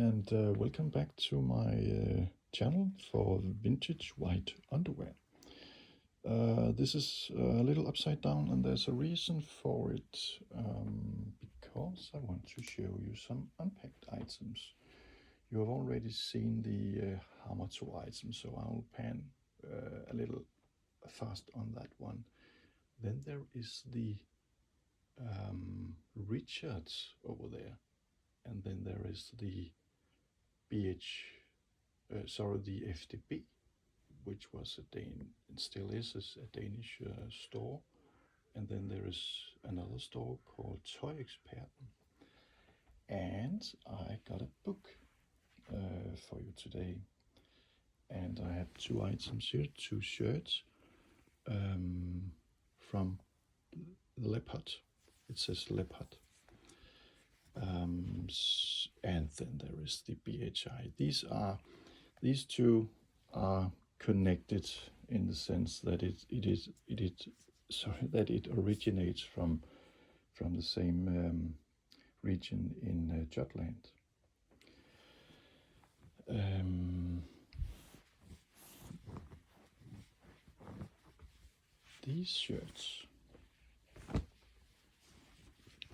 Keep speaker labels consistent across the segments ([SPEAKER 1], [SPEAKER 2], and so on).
[SPEAKER 1] and welcome back to my channel for vintage white underwear. This is a little upside down, and there's a reason for it, because I want to show you some unpacked items. You have already seen the hammer tool item, so I'll pan a little fast on that one. Then there is the Richards over there, and then there is the the FDB, which was and still is a Danish store. And then there is another store called Tøjeksperten. And I got a book for you today. And I have two items here, two shirts from Leopard. It says Leopard. And then there is the BHI. These two are connected in the sense that it originates from the same region in Jutland. These shirts,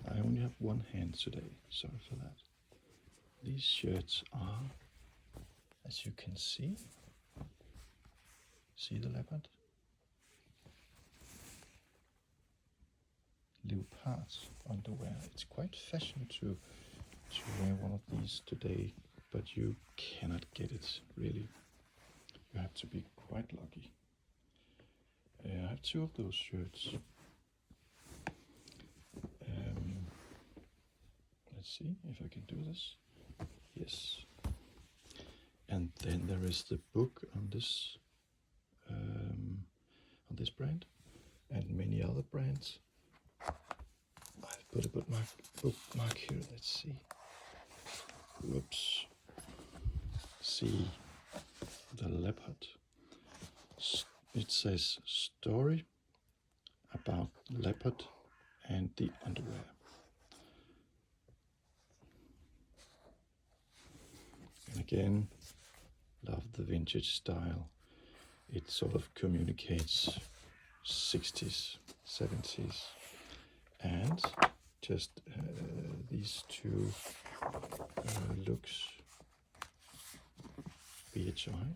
[SPEAKER 1] I only have one hand today, sorry for that. These shirts are, as you can see the leopard? Leopard underwear. It's quite fashion to wear one of these today, but you cannot get it, really. You have to be quite lucky. I have two of those shirts. Let's see if I can do this. Yes. And then there is the book on this brand and many other brands. I've put a bookmark here. Let's see. Whoops. See the leopard. It says story about leopard and the underwear. And again, love the vintage style. It sort of communicates 60s, 70s, and just these two looks. BHI.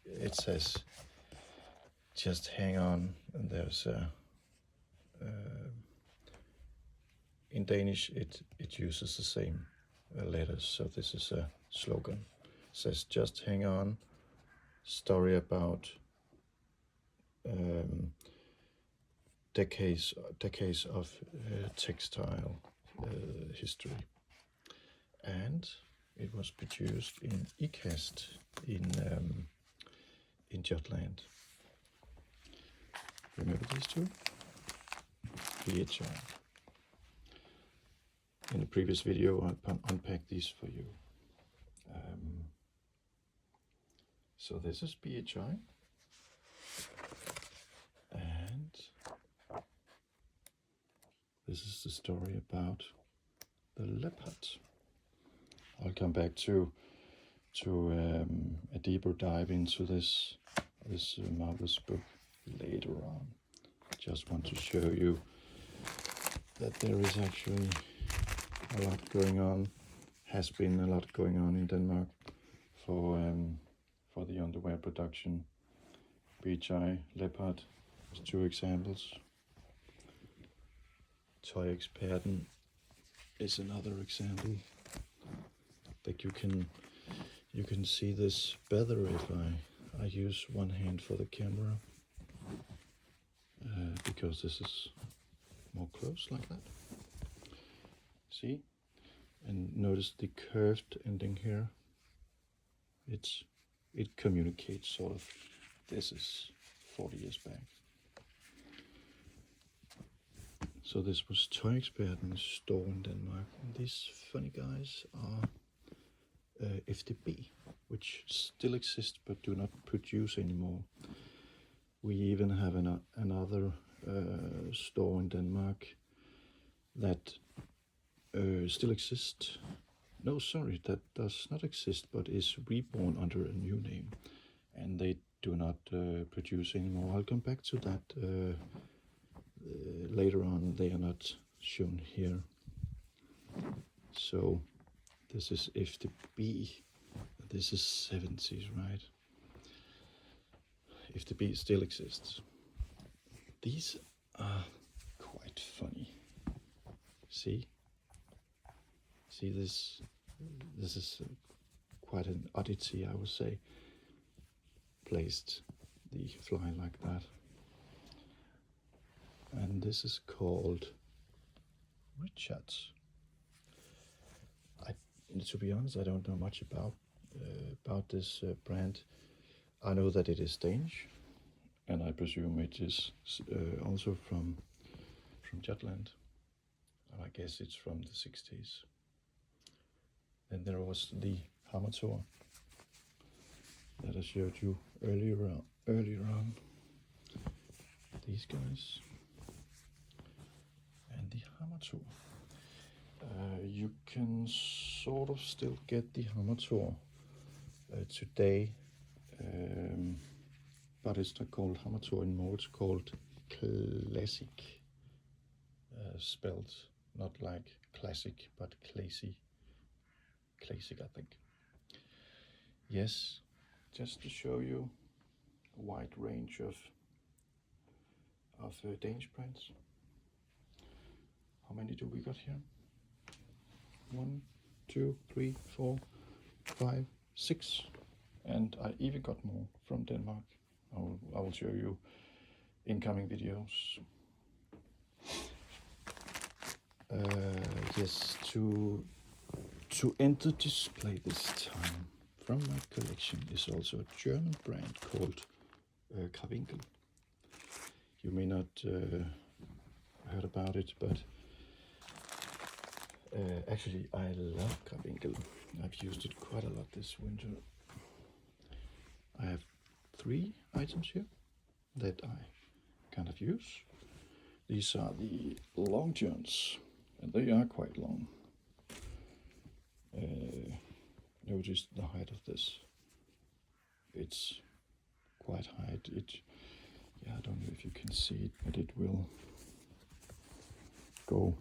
[SPEAKER 1] It says just hang on, and there's a in Danish it uses the same letters, so this is a slogan. It says just hang on, story about decades of textile history. And it was produced in Ikast in Jutland. Remember these two? BHI. In the previous video I unpacked these for you. So this is BHI. And this is the story about the leopard. I'll come back to a deeper dive into this marvelous book later on. I just want to show you that there is actually a lot going on, has been a lot going on in Denmark for the underwear production. BHI, Leopard, two examples. Tøjeksperten is another example. Like you can see this better if I use one hand for the camera, because this is more close like that. See, and notice the curved ending here. It communicates sort of. This is 40 years back. So this was Tøjeksperten's store in Denmark, and these funny guys are FDB, which still exists but do not produce anymore. We even have another store in Denmark that still exists, No, sorry, that does not exist, but is reborn under a new name, and they do not produce anymore. I'll come back to that later on. They are not shown here. So this is FTB. This is 70s, right? FTB still exists. These are quite funny. See this? This is quite an oddity, I would say. Placed the fly like that. And this is called Richards. To be honest, I don't know much about this brand. I know that it is Danish, and I presume it is also from Jutland. I guess it's from the 60s. Then there was the Hamator that I showed you earlier on. These guys and the Hamator. You can sort of still get the Hamator today, but it's not called Hamator anymore. It's called Classic, spelled not like classic, but classy. Classic, I think. Yes, just to show you a wide range of Danish brands. How many do we got here? 1, 2, 3, 4, 5, 6, and I even got more from Denmark. I will show you incoming videos. Yes, to end the display this time from my collection is also a German brand called Krawinkel. You may not heard about it, but actually I love Krawinkel. I've used it quite a lot this winter. I have 3 items here that I kind of use. These are the long johns, and they are quite long. Notice the height of this. It's quite high. I don't know if you can see it, but it will go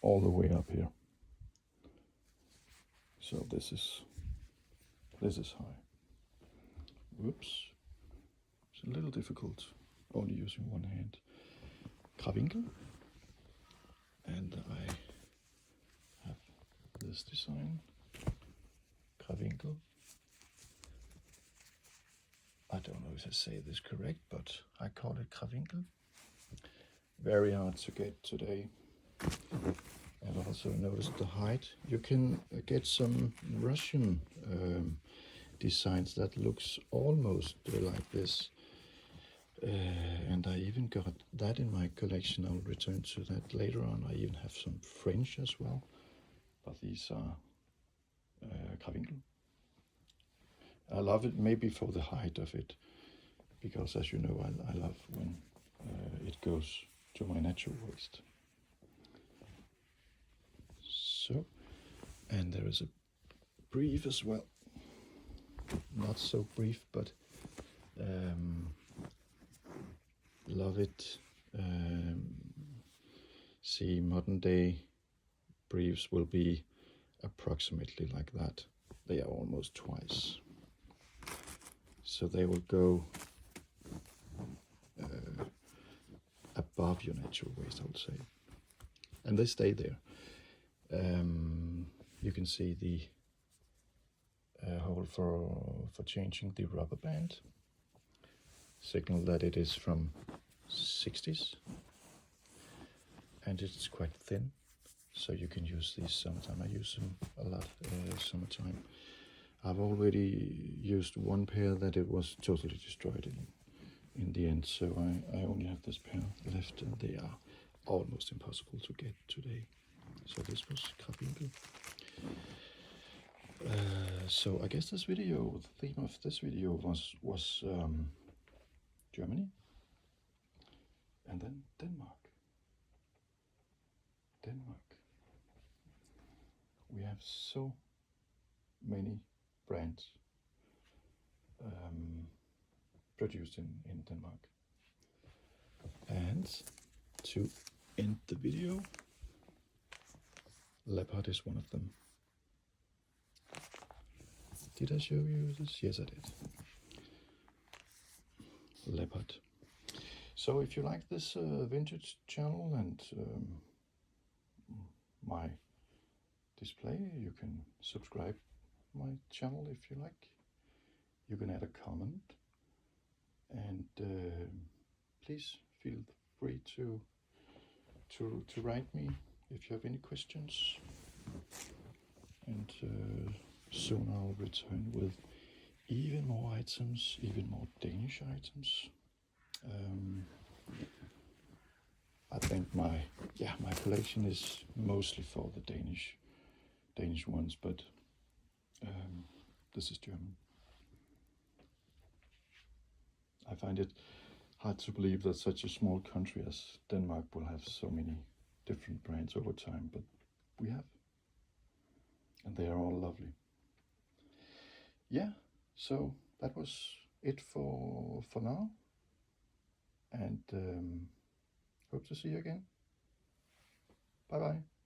[SPEAKER 1] all the way up here. So this is high. Whoops. It's a little difficult only using one hand. Krawinkel. And I have this design. Krawinkel. I don't know if I say this correct, but I call it Krawinkel. Very hard to get today. And also notice the height. You can get some Russian designs that looks almost like this. And I even got that in my collection. I'll return to that later on. I even have some French as well. But these are Krawinkel. I love it maybe for the height of it, because as you know, I love when it goes to my natural waist. So, and there is a brief as well. Not so brief, but love it. See, modern day briefs will be approximately like that. They are almost twice. So they will go above your natural waist, I would say. And they stay there. You can see the hole for changing the rubber band. Signal that it is from 60s. And it's quite thin, so you can use these sometime. I use them a lot summertime. I've already used one pair that it was totally destroyed in the end, so I only have this pair left, and they are almost impossible to get today. So this was Krawinkel. So I guess this video, the theme of this video was Germany, and then Denmark. We have so many brands produced in Denmark. And to end the video, leopard is one of them. Did I show you this? Yes, I did. Leopard. So if you like this vintage channel and my display, you can subscribe my channel if you like. You can add a comment, and please feel free to write me if you have any questions. And soon I'll return with even more items, even more Danish items. I think my collection is mostly for the Danish ones, but this is German. I find it hard to believe that such a small country as Denmark will have so many different brands over time, but we have, and they are all lovely. Yeah, so that was it for now, and hope to see you again. Bye bye.